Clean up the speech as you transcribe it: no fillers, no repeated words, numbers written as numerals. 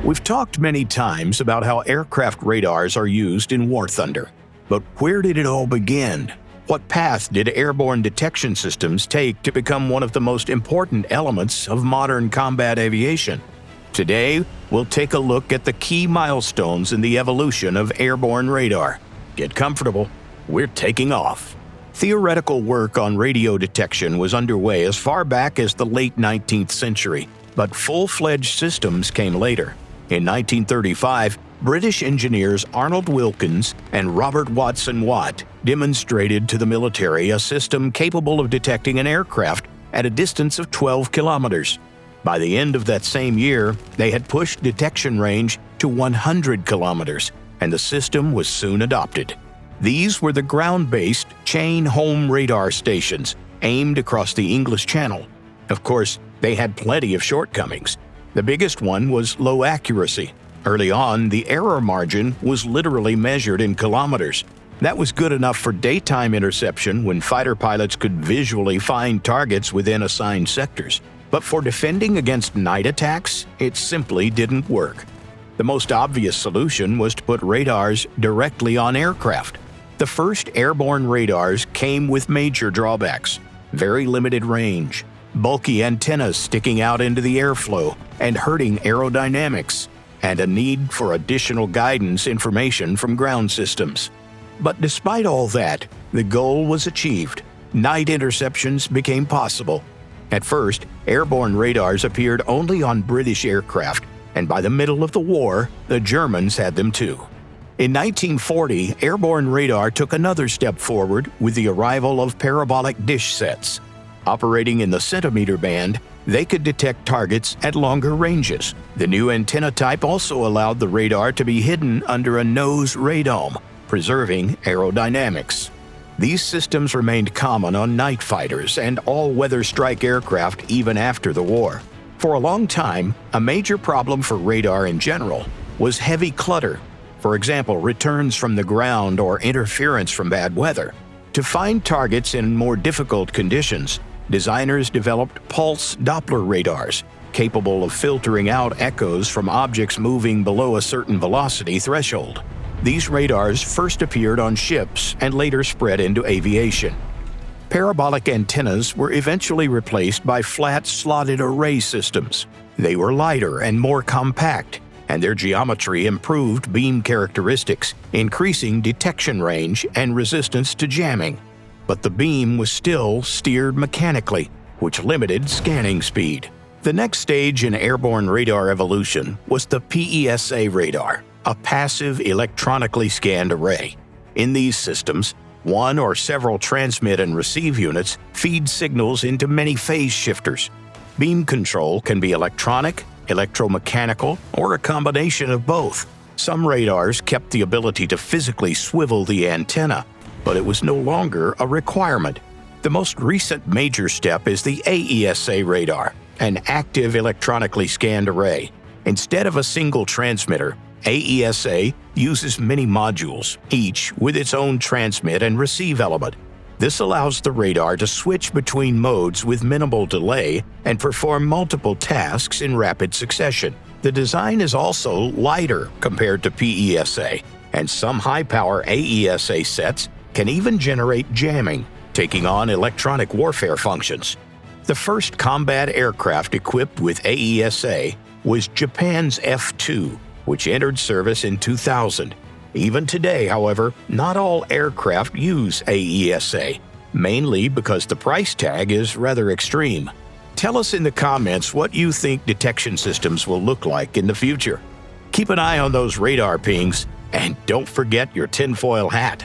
We've talked many times about how aircraft radars are used in war thunder. But where did it all begin? What path did airborne detection systems take to become one of the most important elements of modern combat aviation? Today, we'll take a look at the key milestones in the evolution of airborne radar. Get comfortable, we're taking off. Theoretical work on radio detection was underway as far back as the late 19th century, but full-fledged systems came later. In 1935, British engineers Arnold Wilkins and Robert Watson Watt demonstrated to the military a system capable of detecting an aircraft at a distance of 12 kilometers. By the end of that same year, they had pushed detection range to 100 kilometers, and the system was soon adopted. These were the ground-based chain home radar stations aimed across the English Channel. Of course, they had plenty of shortcomings. The biggest one was low accuracy. Early on, the error margin was literally measured in kilometers. That was good enough for daytime interception when fighter pilots could visually find targets within assigned sectors. But for defending against night attacks, it simply didn't work. The most obvious solution was to put radars directly on aircraft. The first airborne radars came with major drawbacks: very limited range, bulky antennas sticking out into the airflow and hurting aerodynamics, and a need for additional guidance information from ground systems. But despite all that, the goal was achieved. Night interceptions became possible. At first, airborne radars appeared only on British aircraft, and by the middle of the war, the Germans had them too. In 1940, airborne radar took another step forward with the arrival of parabolic dish sets. Operating in the centimeter band, they could detect targets at longer ranges. The new antenna type also allowed the radar to be hidden under a nose radome, preserving aerodynamics. These systems remained common on night fighters and all-weather strike aircraft even after the war. For a long time, a major problem for radar in general was heavy clutter. For example, returns from the ground or interference from bad weather. To find targets in more difficult conditions, designers developed pulse Doppler radars, capable of filtering out echoes from objects moving below a certain velocity threshold. These radars first appeared on ships and later spread into aviation. Parabolic antennas were eventually replaced by flat slotted array systems. They were lighter and more compact, and their geometry improved beam characteristics, increasing detection range and resistance to jamming. But the beam was still steered mechanically, which limited scanning speed. The next stage in airborne radar evolution was the PESA radar, a passive electronically scanned array. In these systems, one or several transmit and receive units feed signals into many phase shifters. Beam control can be electronic, electromechanical, or a combination of both. Some radars kept the ability to physically swivel the antenna, but it was no longer a requirement. The most recent major step is the AESA radar, an active electronically scanned array. Instead of a single transmitter, AESA uses many modules, each with its own transmit and receive element. This allows the radar to switch between modes with minimal delay and perform multiple tasks in rapid succession. The design is also lighter compared to PESA, and some high-power AESA sets can even generate jamming, taking on electronic warfare functions. The first combat aircraft equipped with AESA was Japan's F-2, which entered service in 2000. Even today, however, not all aircraft use AESA, mainly because the price tag is rather extreme. Tell us in the comments what you think detection systems will look like in the future. Keep an eye on those radar pings, and don't forget your tinfoil hat.